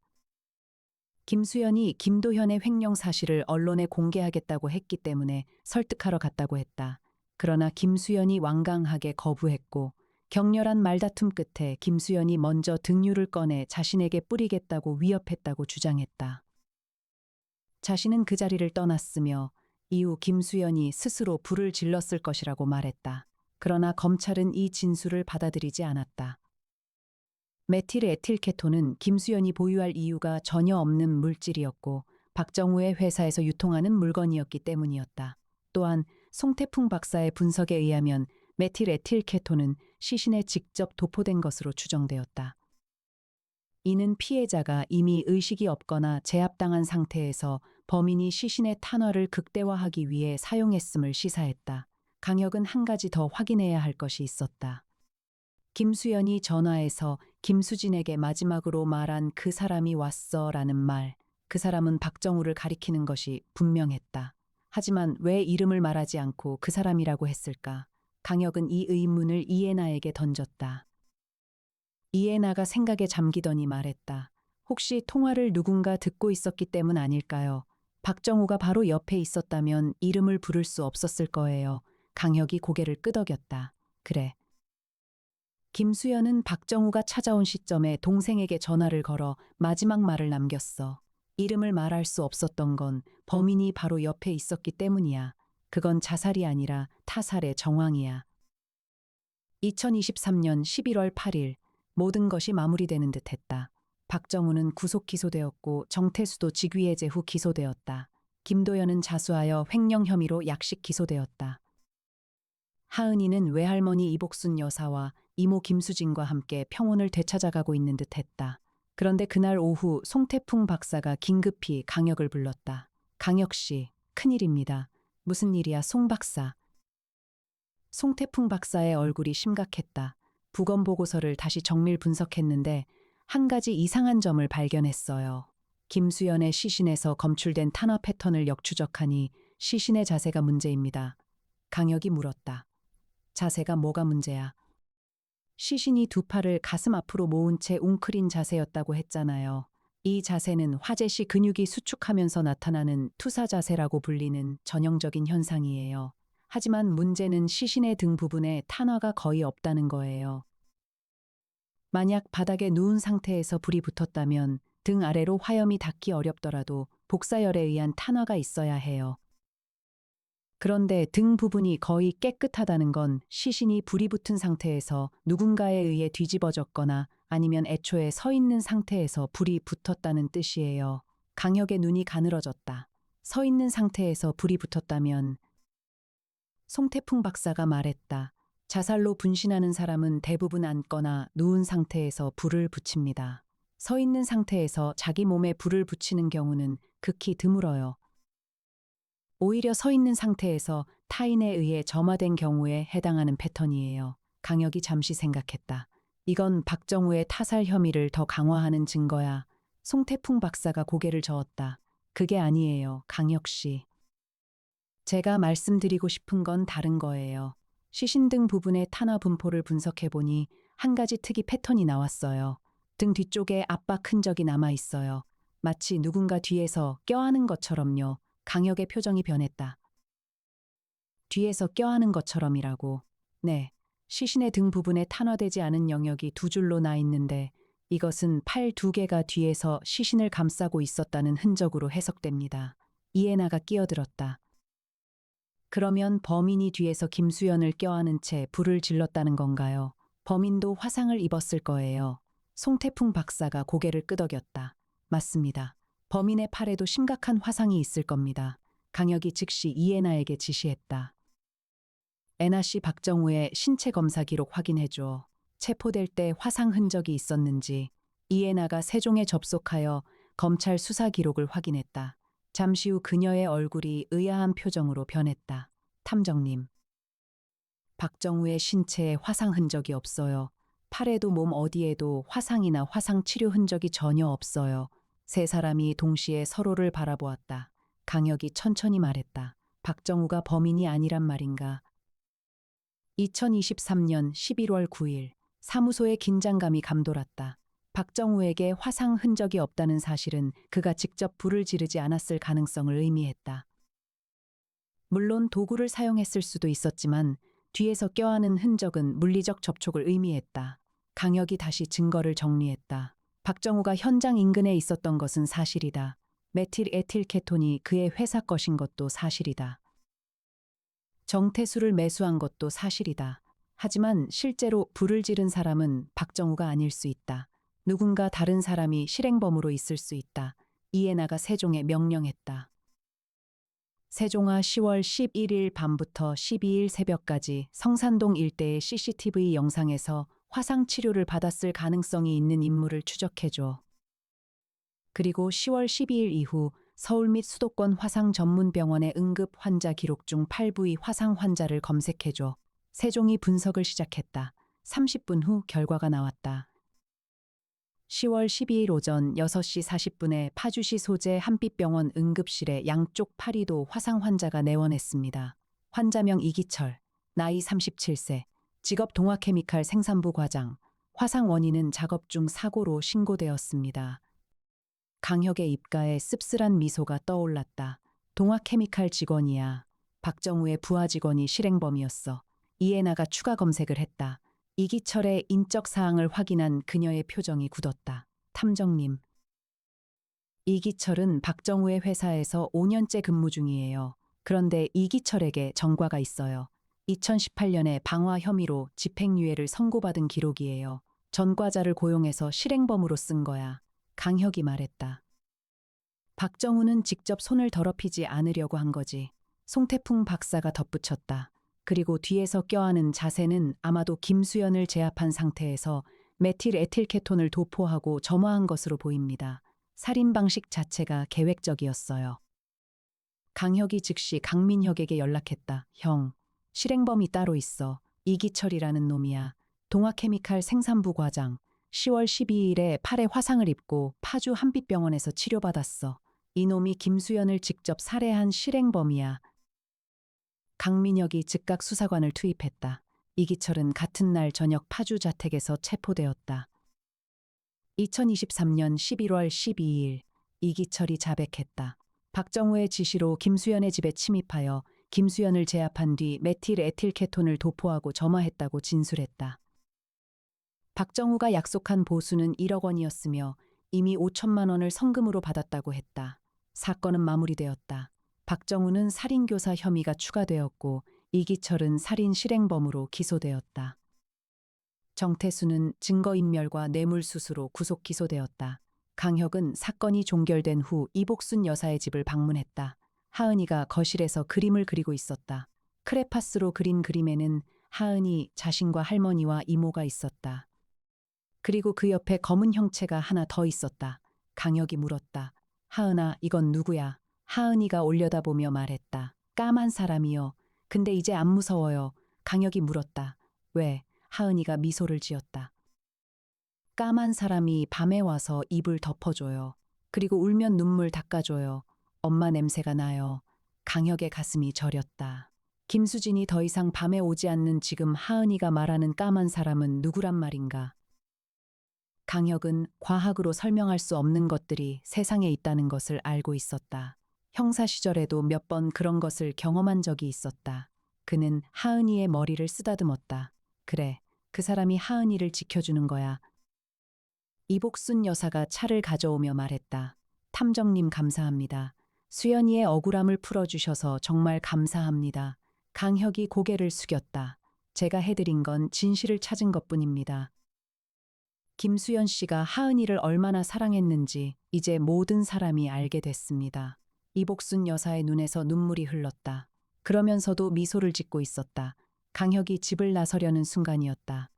Speaker 1: 김수연이 김도현의 횡령 사실을 언론에 공개하겠다고 했기 때문에 설득하러 갔다고 했다. 그러나 김수연이 완강하게 거부했고 격렬한 말다툼 끝에 김수연이 먼저 등유를 꺼내 자신에게 뿌리겠다고 위협했다고 주장했다. 자신은 그 자리를 떠났으며 이후 김수연이 스스로 불을 질렀을 것이라고 말했다. 그러나 검찰은 이 진술을 받아들이지 않았다. 메틸에틸케톤은 김수연이 보유할 이유가 전혀 없는 물질이었고 박정우의 회사에서 유통하는 물건이었기 때문이었다. 또한 송태풍 박사의 분석에 의하면 메틸에틸케톤은 시신에 직접 도포된 것으로 추정되었다. 이는 피해자가 이미 의식이 없거나 제압당한 상태에서 범인이 시신의 탄화를 극대화하기 위해 사용했음을 시사했다. 강혁은 한 가지 더 확인해야 할 것이 있었다. 김수연이 전화해서 김수진에게 마지막으로 말한 그 사람이 왔어 라는 말, 그 사람은 박정우를 가리키는 것이 분명했다. 하지만 왜 이름을 말하지 않고 그 사람이라고 했을까? 강혁은 이 의문을 이해나에게 던졌다. 이해나가 생각에 잠기더니 말했다. 혹시 통화를 누군가 듣고 있었기 때문 아닐까요? 박정우가 바로 옆에 있었다면 이름을 부를 수 없었을 거예요. 강혁이 고개를 끄덕였다. 그래. 김수연은 박정우가 찾아온 시점에 동생에게 전화를 걸어 마지막 말을 남겼어. 이름을 말할 수 없었던 건 범인이 바로 옆에 있었기 때문이야. 그건 자살이 아니라 타살의 정황이야. 2023년 11월 8일 모든 것이 마무리되는 듯했다. 박정우는 구속 기소되었고 정태수도 직위해제 후 기소되었다. 김도연은 자수하여 횡령 혐의로 약식 기소되었다. 하은이는 외할머니 이복순 여사와 이모 김수진과 함께 평온을 되찾아가고 있는 듯했다. 그런데 그날 오후 송태풍 박사가 긴급히 강혁을 불렀다. 강혁 씨, 큰일입니다. 무슨 일이야, 송 박사. 송태풍 박사의 얼굴이 심각했다. 부검 보고서를 다시 정밀 분석했는데 한 가지 이상한 점을 발견했어요. 김수연의 시신에서 검출된 탄화 패턴을 역추적하니 시신의 자세가 문제입니다. 강혁이 물었다. 자세가 뭐가 문제야? 시신이 두 팔을 가슴 앞으로 모은 채 웅크린 자세였다고 했잖아요. 이 자세는 화재 시 근육이 수축하면서 나타나는 투사 자세라고 불리는 전형적인 현상이에요. 하지만 문제는 시신의 등 부분에 탄화가 거의 없다는 거예요. 만약 바닥에 누운 상태에서 불이 붙었다면 등 아래로 화염이 닿기 어렵더라도 복사열에 의한 탄화가 있어야 해요. 그런데 등 부분이 거의 깨끗하다는 건 시신이 불이 붙은 상태에서 누군가에 의해 뒤집어졌거나 아니면 애초에 서 있는 상태에서 불이 붙었다는 뜻이에요. 강혁의 눈이 가늘어졌다. 서 있는 상태에서 불이 붙었다면 송태풍 박사가 말했다. 자살로 분신하는 사람은 대부분 앉거나 누운 상태에서 불을 붙입니다. 서 있는 상태에서 자기 몸에 불을 붙이는 경우는 극히 드물어요. 오히려 서 있는 상태에서 타인에 의해 점화된 경우에 해당하는 패턴이에요. 강혁이 잠시 생각했다. 이건 박정우의 타살 혐의를 더 강화하는 증거야. 송태풍 박사가 고개를 저었다. 그게 아니에요, 강혁 씨. 제가 말씀드리고 싶은 건 다른 거예요. 시신 등 부분의 탄화 분포를 분석해보니 한 가지 특이 패턴이 나왔어요. 등 뒤쪽에 압박 흔적이 남아 있어요. 마치 누군가 뒤에서 껴안은 것처럼요. 강혁의 표정이 변했다. 뒤에서 껴안은 것처럼이라고. 네, 시신의 등 부분에 탄화되지 않은 영역이 두 줄로 나 있는데 이것은 팔 두 개가 뒤에서 시신을 감싸고 있었다는 흔적으로 해석됩니다. 이해나가 끼어들었다. 그러면 범인이 뒤에서 김수연을 껴안은 채 불을 질렀다는 건가요? 범인도 화상을 입었을 거예요. 송태풍 박사가 고개를 끄덕였다. 맞습니다. 범인의 팔에도 심각한 화상이 있을 겁니다. 강혁이 즉시 이해나에게 지시했다. 애나 씨 박정우의 신체 검사 기록 확인해줘. 체포될 때 화상 흔적이 있었는지. 이해나가 세종에 접속하여 검찰 수사 기록을 확인했다. 잠시 후 그녀의 얼굴이 의아한 표정으로 변했다. 탐정님. 박정우의 신체에 화상 흔적이 없어요. 팔에도 몸 어디에도 화상이나 화상 치료 흔적이 전혀 없어요. 세 사람이 동시에 서로를 바라보았다. 강혁이 천천히 말했다. 박정우가 범인이 아니란 말인가? 2023년 11월 9일 사무소의 긴장감이 감돌았다. 박정우에게 화상 흔적이 없다는 사실은 그가 직접 불을 지르지 않았을 가능성을 의미했다. 물론 도구를 사용했을 수도 있었지만 뒤에서 껴안은 흔적은 물리적 접촉을 의미했다. 강혁이 다시 증거를 정리했다. 박정우가 현장 인근에 있었던 것은 사실이다. 메틸 에틸케톤이 그의 회사 것인 것도 사실이다. 정태수를 매수한 것도 사실이다. 하지만 실제로 불을 지른 사람은 박정우가 아닐 수 있다. 누군가 다른 사람이 실행범으로 있을 수 있다. 이해나가 세종에 명령했다. 세종아 10월 11일 밤부터 12일 새벽까지 성산동 일대의 CCTV 영상에서 화상 치료를 받았을 가능성이 있는 인물을 추적해줘. 그리고 10월 12일 이후 서울 및 수도권 화상 전문 병원의 응급 환자 기록 중 8부위 화상 환자를 검색해줘. 세종이 분석을 시작했다. 30분 후 결과가 나왔다. 10월 12일 오전 6시 40분에 파주시 소재 한빛병원 응급실에 양쪽 팔이도 화상 환자가 내원했습니다. 환자명 이기철, 나이 37세, 직업 동화케미칼 생산부 과장, 화상 원인은 작업 중 사고로 신고되었습니다. 강혁의 입가에 씁쓸한 미소가 떠올랐다. 동화케미칼 직원이야. 박정우의 부하 직원이 실행범이었어. 이해나가 추가 검색을 했다. 이기철의 인적 사항을 확인한 그녀의 표정이 굳었다. 탐정님. 이기철은 박정우의 회사에서 5년째 근무 중이에요. 그런데 이기철에게 전과가 있어요. 2018년에 방화 혐의로 집행유예를 선고받은 기록이에요. 전과자를 고용해서 실행범으로 쓴 거야. 강혁이 말했다. 박정우는 직접 손을 더럽히지 않으려고 한 거지. 송태풍 박사가 덧붙였다. 그리고 뒤에서 껴안은 자세는 아마도 김수연을 제압한 상태에서 메틸 에틸케톤을 도포하고 점화한 것으로 보입니다. 살인 방식 자체가 계획적이었어요. 강혁이 즉시 강민혁에게 연락했다. 형, 실행범이 따로 있어. 이기철이라는 놈이야. 동화케미칼 생산부 과장. 10월 12일에 팔에 화상을 입고 파주 한빛병원에서 치료받았어. 이놈이 김수연을 직접 살해한 실행범이야. 강민혁이 즉각 수사관을 투입했다. 이기철은 같은 날 저녁 파주 자택에서 체포되었다. 2023년 11월 12일 이기철이 자백했다. 박정우의 지시로 김수연의 집에 침입하여 김수연을 제압한 뒤 메틸 에틸케톤을 도포하고 점화했다고 진술했다. 박정우가 약속한 보수는 1억 원이었으며 이미 5천만 원을 성금으로 받았다고 했다. 사건은 마무리되었다. 박정우는 살인교사 혐의가 추가되었고 이기철은 살인 실행범으로 기소되었다. 정태수는 증거인멸과 뇌물수수로 구속 기소되었다. 강혁은 사건이 종결된 후 이복순 여사의 집을 방문했다. 하은이가 거실에서 그림을 그리고 있었다. 크레파스로 그린 그림에는 하은이 자신과 할머니와 이모가 있었다. 그리고 그 옆에 검은 형체가 하나 더 있었다. 강혁이 물었다. 하은아, 이건 누구야? 하은이가 올려다보며 말했다. 까만 사람이요. 근데 이제 안 무서워요. 강혁이 물었다. 왜? 하은이가 미소를 지었다. 까만 사람이 밤에 와서 입을 덮어줘요. 그리고 울면 눈물 닦아줘요. 엄마 냄새가 나요. 강혁의 가슴이 저렸다. 김수진이 더 이상 밤에 오지 않는 지금 하은이가 말하는 까만 사람은 누구란 말인가? 강혁은 과학으로 설명할 수 없는 것들이 세상에 있다는 것을 알고 있었다. 형사 시절에도 몇 번 그런 것을 경험한 적이 있었다. 그는 하은이의 머리를 쓰다듬었다. 그래, 그 사람이 하은이를 지켜주는 거야. 이복순 여사가 차를 가져오며 말했다. 탐정님 감사합니다. 수연이의 억울함을 풀어주셔서 정말 감사합니다. 강혁이 고개를 숙였다. 제가 해드린 건 진실을 찾은 것뿐입니다. 김수연 씨가 하은이를 얼마나 사랑했는지 이제 모든 사람이 알게 됐습니다. 이복순 여사의 눈에서 눈물이 흘렀다. 그러면서도 미소를 짓고 있었다. 강혁이 집을 나서려는 순간이었다.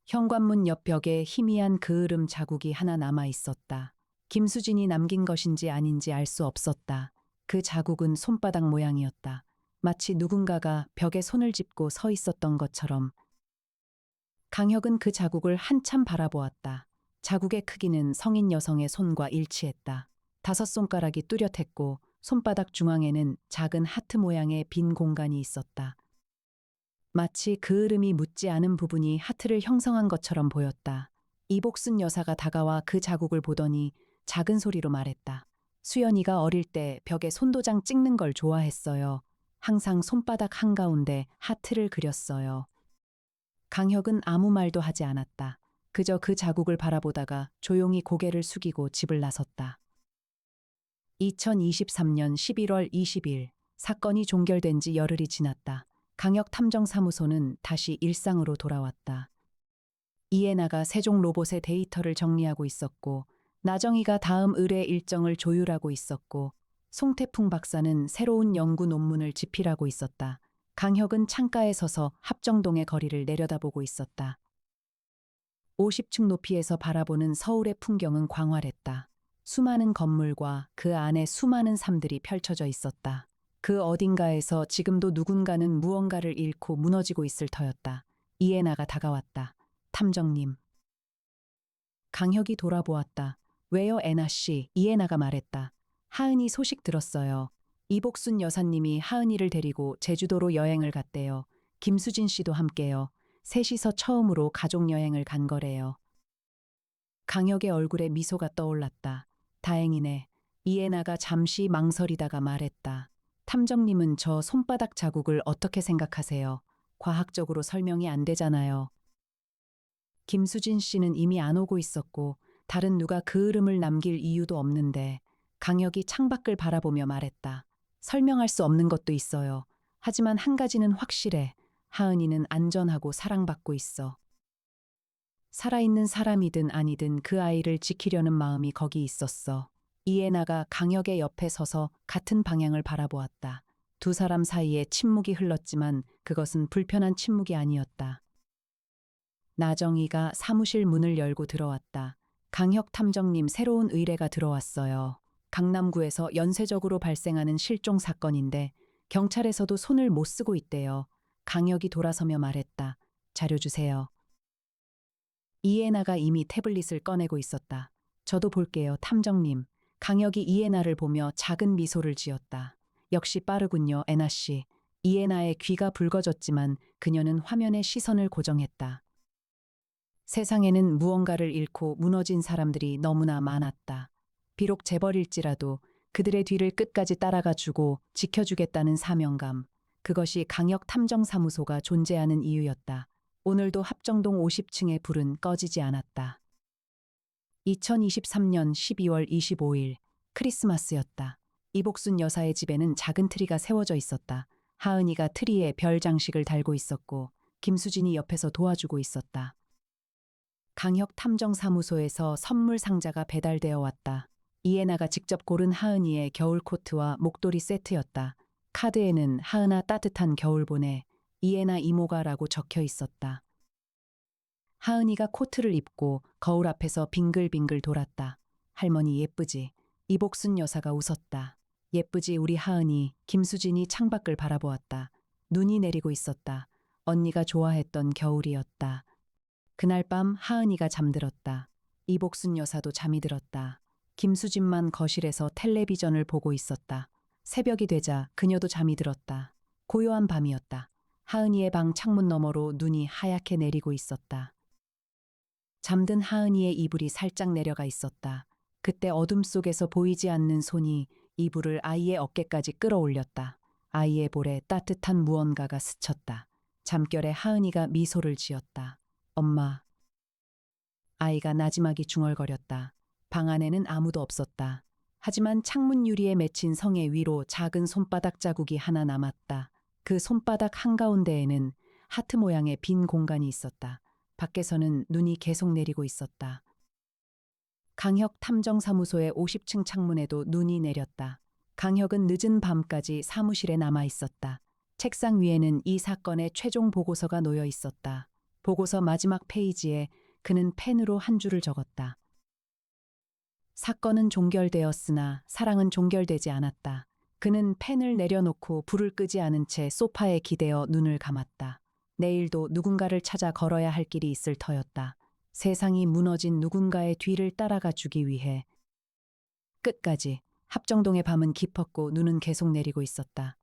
Speaker 1: 현관문 옆 벽에 희미한 그을음 자국이 하나 남아 있었다. 김수진이 남긴 것인지 아닌지 알 수 없었다. 그 자국은 손바닥 모양이었다. 마치 누군가가 벽에 손을 짚고 서 있었던 것처럼. 강혁은 그 자국을 한참 바라보았다. 자국의 크기는 성인 여성의 손과 일치했다. 5손가락이 뚜렷했고 손바닥 중앙에는 작은 하트 모양의 빈 공간이 있었다. 마치 그 으름이 묻지 않은 부분이 하트를 형성한 것처럼 보였다. 이복순 여사가 다가와 그 자국을 보더니 작은 소리로 말했다. 수연이가 어릴 때 벽에 손도장 찍는 걸 좋아했어요. 항상 손바닥 한가운데 하트를 그렸어요. 강혁은 아무 말도 하지 않았다. 그저 그 자국을 바라보다가 조용히 고개를 숙이고 집을 나섰다. 2023년 11월 20일 사건이 종결된 지 열흘이 지났다. 강혁 탐정사무소는 다시 일상으로 돌아왔다. 이해나가 세종 로봇의 데이터를 정리하고 있었고 나정희가 다음 의뢰 일정을 조율하고 있었고 송태풍 박사는 새로운 연구 논문을 집필하고 있었다. 강혁은 창가에 서서 합정동의 거리를 내려다보고 있었다. 50층 높이에서 바라보는 서울의 풍경은 광활했다. 수많은 건물과 그 안에 수많은 삶들이 펼쳐져 있었다. 그 어딘가에서 지금도 누군가는 무언가를 잃고 무너지고 있을 터였다. 이해나가 다가왔다. 탐정님. 강혁이 돌아보았다. 왜요, 애나 씨? 이해나가 말했다. 하은이 소식 들었어요. 이복순 여사님이 하은이를 데리고 제주도로 여행을 갔대요. 김수진 씨도 함께요. 셋이서 처음으로 가족 여행을 간 거래요. 강혁의 얼굴에 미소가 떠올랐다. 다행이네. 이해나가 잠시 망설이다가 말했다. 탐정님은 저 손바닥 자국을 어떻게 생각하세요? 과학적으로 설명이 안 되잖아요. 김수진 씨는 이미 안 오고 있었고 다른 누가 그 이름을 남길 이유도 없는데 강혁이 창밖을 바라보며 말했다. 설명할 수 없는 것도 있어요. 하지만 한 가지는 확실해. 하은이는 안전하고 사랑받고 있어. 살아있는 사람이든 아니든 그 아이를 지키려는 마음이 거기 있었어. 이해나가 강혁의 옆에 서서 같은 방향을 바라보았다. 두 사람 사이에 침묵이 흘렀지만 그것은 불편한 침묵이 아니었다. 나정희가 사무실 문을 열고 들어왔다. 강혁 탐정님 새로운 의뢰가 들어왔어요. 강남구에서 연쇄적으로 발생하는 실종 사건인데 경찰에서도 손을 못 쓰고 있대요. 강혁이 돌아서며 말했다. 자료 주세요. 이해나가 이미 태블릿을 꺼내고 있었다. 저도 볼게요, 탐정님. 강혁이 이해나를 보며 작은 미소를 지었다. 역시 빠르군요, 애나 씨. 이해나의 귀가 붉어졌지만 그녀는 화면에 시선을 고정했다. 세상에는 무언가를 잃고 무너진 사람들이 너무나 많았다. 비록 재벌일지라도 그들의 뒤를 끝까지 따라가 주고 지켜주겠다는 사명감. 그것이 강혁 탐정사무소가 존재하는 이유였다. 오늘도 합정동 50층의 불은 꺼지지 않았다. 2023년 12월 25일 크리스마스였다. 이복순 여사의 집에는 작은 트리가 세워져 있었다. 하은이가 트리에 별 장식을 달고 있었고 김수진이 옆에서 도와주고 있었다. 강혁 탐정사무소에서 선물 상자가 배달되어 왔다. 이해나가 직접 고른 하은이의 겨울 코트와 목도리 세트였다. 카드에는 하은아 따뜻한 겨울 보내, 이해나 이모가라고 적혀 있었다. 하은이가 코트를 입고 거울 앞에서 빙글빙글 돌았다. 할머니 예쁘지? 이복순 여사가 웃었다. 예쁘지 우리 하은이. 김수진이 창밖을 바라보았다. 눈이 내리고 있었다. 언니가 좋아했던 겨울이었다. 그날 밤 하은이가 잠들었다. 이복순 여사도 잠이 들었다. 김수진만 거실에서 텔레비전을 보고 있었다. 새벽이 되자 그녀도 잠이 들었다. 고요한 밤이었다. 하은이의 방 창문 너머로 눈이 하얗게 내리고 있었다. 잠든 하은이의 이불이 살짝 내려가 있었다. 그때 어둠 속에서 보이지 않는 손이 이불을 아이의 어깨까지 끌어올렸다. 아이의 볼에 따뜻한 무언가가 스쳤다. 잠결에 하은이가 미소를 지었다. 엄마. 아이가 나지막이 중얼거렸다. 방 안에는 아무도 없었다. 하지만 창문 유리에 맺힌 성에 위로 작은 손바닥 자국이 하나 남았다. 그 손바닥 한가운데에는 하트 모양의 빈 공간이 있었다. 밖에서는 눈이 계속 내리고 있었다. 강혁 탐정사무소의 50층 창문에도 눈이 내렸다. 강혁은 늦은 밤까지 사무실에 남아 있었다. 책상 위에는 이 사건의 최종 보고서가 놓여 있었다. 보고서 마지막 페이지에 그는 펜으로 한 줄을 적었다. 사건은 종결되었으나 사랑은 종결되지 않았다. 그는 펜을 내려놓고 불을 끄지 않은 채 소파에 기대어 눈을 감았다. 내일도 누군가를 찾아 걸어야 할 길이 있을 터였다. 세상이 무너진 누군가의 뒤를 따라가 주기 위해 끝까지. 합정동의 밤은 깊었고 눈은 계속 내리고 있었다.